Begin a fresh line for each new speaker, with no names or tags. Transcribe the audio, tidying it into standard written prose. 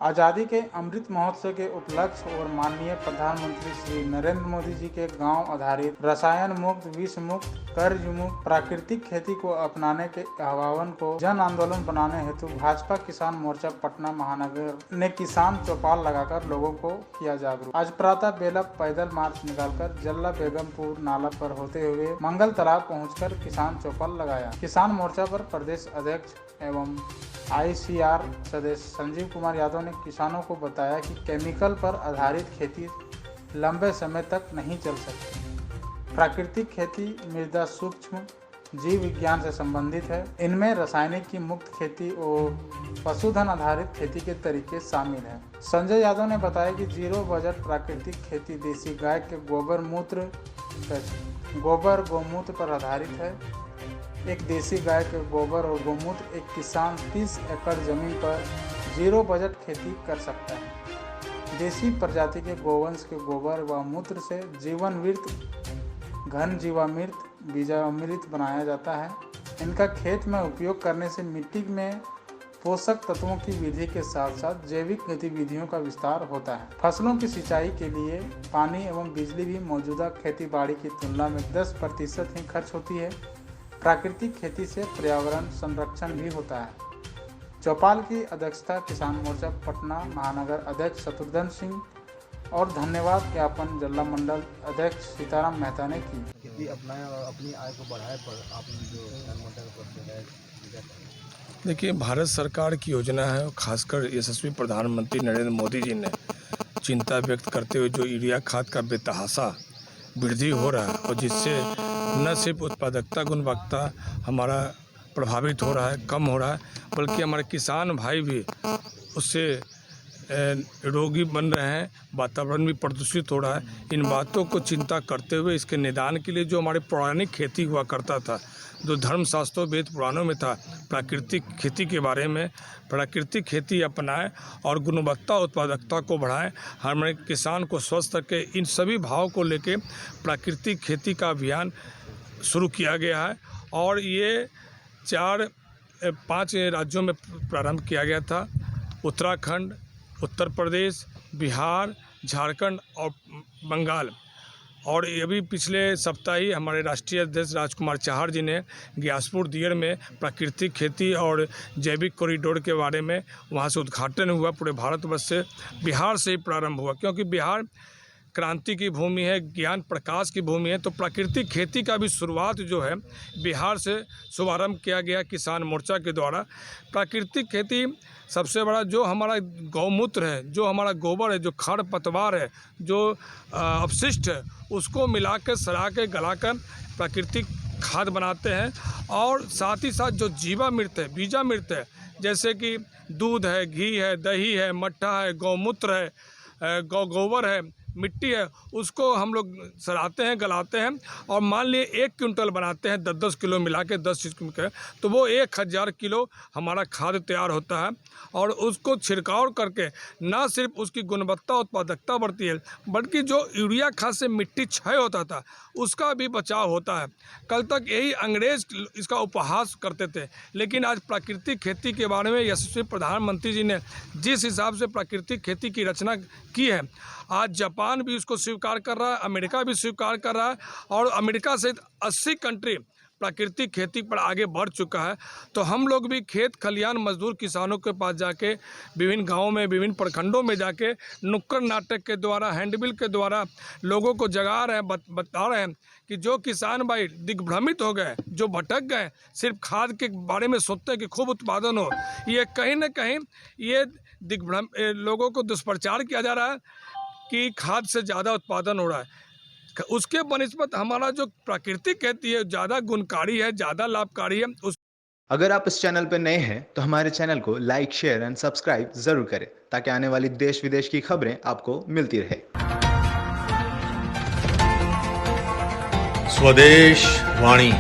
आज़ादी के अमृत महोत्सव के उपलक्ष्य और माननीय प्रधानमंत्री श्री नरेंद्र मोदी जी के गांव आधारित रसायन मुक्त, विष मुक्त, कर्ज मुक्त प्राकृतिक खेती को अपनाने के आह्वान को जन आंदोलन बनाने हेतु भाजपा किसान मोर्चा पटना महानगर ने किसान चौपाल लगाकर लोगों को किया जागरूक। आज प्रातः बेला पैदल मार्च निकालकर जल्ला बेगमपुर नाला पर होते हुए मंगल तालाब पहुंचकर किसान चौपाल लगाया। किसान मोर्चा पर प्रदेश अध्यक्ष एवं ICR सदस्य संजीव कुमार यादव ने किसानों को बताया कि केमिकल पर आधारित खेती लंबे समय तक नहीं चल सकती। प्राकृतिक खेती मृदा सूक्ष्म जीव विज्ञान से संबंधित है। इनमें रासायनिक की मुक्त खेती और पशुधन आधारित खेती के तरीके शामिल हैं। संजय यादव ने बताया कि जीरो बजट प्राकृतिक खेती देसी गाय के गोबर गौमूत्र पर आधारित है। एक देसी गाय के गोबर और गौमूत्र एक किसान 30 एकड़ जमीन पर जीरो बजट खेती कर सकता है। देसी प्रजाति के गोवंश के गोबर व मूत्र से जीवामृत, घन जीवामृत, बीजामृत बनाया जाता है। इनका खेत में उपयोग करने से मिट्टी में पोषक तत्वों की वृद्धि के साथ साथ जैविक गतिविधियों का विस्तार होता है। फसलों की सिंचाई के लिए पानी एवं बिजली भी मौजूदा खेतीबाड़ी की तुलना में 10% ही खर्च होती है। प्राकृतिक खेती से पर्यावरण संरक्षण भी होता है। चौपाल की अध्यक्षता किसान मोर्चा पटना महानगर अध्यक्ष शत्रुघ्न सिंह और धन्यवाद ज्ञापन जिला मंडल अध्यक्ष सीताराम मेहता ने की।
खेती अपनाएं और अपनी आय को बढ़ाएं पर आपने जो किसान मोर्चा का पद है।
देखिए, भारत सरकार की योजना है और खासकर यशस्वी प्रधानमंत्री नरेंद्र मोदी जी ने चिंता व्यक्त करते हुए जो यूरिया खाद का बेतहाशा वृद्धि हो रहा है और जिससे न सिर्फ उत्पादकता गुणवत्ता हमारा प्रभावित हो रहा है, कम हो रहा है, बल्कि हमारे किसान भाई भी उससे रोगी बन रहे हैं, वातावरण भी प्रदूषित हो रहा है। इन बातों को चिंता करते हुए इसके निदान के लिए जो हमारी पौराणिक खेती हुआ करता था, जो धर्मशास्त्रों वेद पुराणों में था, प्राकृतिक खेती के बारे में प्राकृतिक खेती अपनाएं और गुणवत्ता उत्पादकता को बढ़ाएं, हमारे किसान को स्वस्थ रखें। इन सभी भावों को लेके प्राकृतिक खेती का अभियान शुरू किया गया है और ये 4-5 राज्यों में प्रारंभ किया गया था। उत्तराखंड, उत्तर प्रदेश, बिहार, झारखंड और बंगाल। और अभी पिछले सप्ताह ही हमारे राष्ट्रीय अध्यक्ष राजकुमार चाहर जी ने ग्यासपुर दियर में प्राकृतिक खेती और जैविक कॉरिडोर के बारे में वहाँ से उद्घाटन हुआ। पूरे भारतवर्ष से बिहार से ही प्रारंभ हुआ, क्योंकि बिहार क्रांति की भूमि है, ज्ञान प्रकाश की भूमि है। तो प्राकृतिक खेती का भी शुरुआत जो है बिहार से शुभारंभ किया गया किसान मोर्चा के द्वारा। प्राकृतिक खेती सबसे बड़ा जो हमारा गौमूत्र है, जो हमारा गोबर है, जो खर पतवार है, जो अपशिष्ट है, उसको मिला कर सड़ा के गला कर प्राकृतिक खाद बनाते हैं। और साथ ही साथ जो जीवामृत है, बीजामृत है, जैसे कि दूध है, घी है, दही है, मट्ठा है, गौमूत्र है, गोबर है, मिट्टी है, उसको हम लोग सड़ाते हैं, गलाते हैं और मान लिए 1 क्विंटल बनाते हैं 10-10 किलो मिला के 10 किलो, तो वो 1000 किलो हमारा खाद तैयार होता है। और उसको छिड़काव करके ना सिर्फ उसकी गुणवत्ता उत्पादकता बढ़ती है, बल्कि जो यूरिया खाद से मिट्टी क्षय होता था उसका भी बचाव होता है। कल तक यही अंग्रेज इसका उपहास करते थे, लेकिन आज प्राकृतिक खेती के बारे में यशस्वी प्रधानमंत्री जी ने जिस हिसाब से प्राकृतिक खेती की रचना की है, आज जापान भी उसको स्वीकार कर रहा है, अमेरिका भी स्वीकार कर रहा है और अमेरिका सहित 80 कंट्री प्राकृतिक खेती पर आगे बढ़ चुका है। तो हम लोग भी खेत खलियान मजदूर किसानों के पास जाके विभिन्न गांवों में, विभिन्न प्रखंडों में जाके नुक्कड़ नाटक के द्वारा, हैंडबिल के द्वारा लोगों को जगा रहे हैं, बता रहे हैं कि जो किसान भाई दिग्भ्रमित हो गए, जो भटक गए, सिर्फ खाद के बारे में सोचते हैं कि खूब उत्पादन हो, ये कहीं ना कहीं ये लोगों को दुष्प्रचार किया जा रहा है कि खाद से ज़्यादा उत्पादन हो रहा है। उसके बनिस्बत हमारा जो प्राकृतिक खेती है ज़्यादा गुणकारी है, ज़्यादा लाभकारी है।
अगर आप इस चैनल पर नए हैं तो हमारे चैनल को लाइक, शेयर एंड सब्सक्राइब जरूर करें ताकि आने वाली देश विदेश की खबरें आपको मिलती रहे।
स्वदेश वाणी।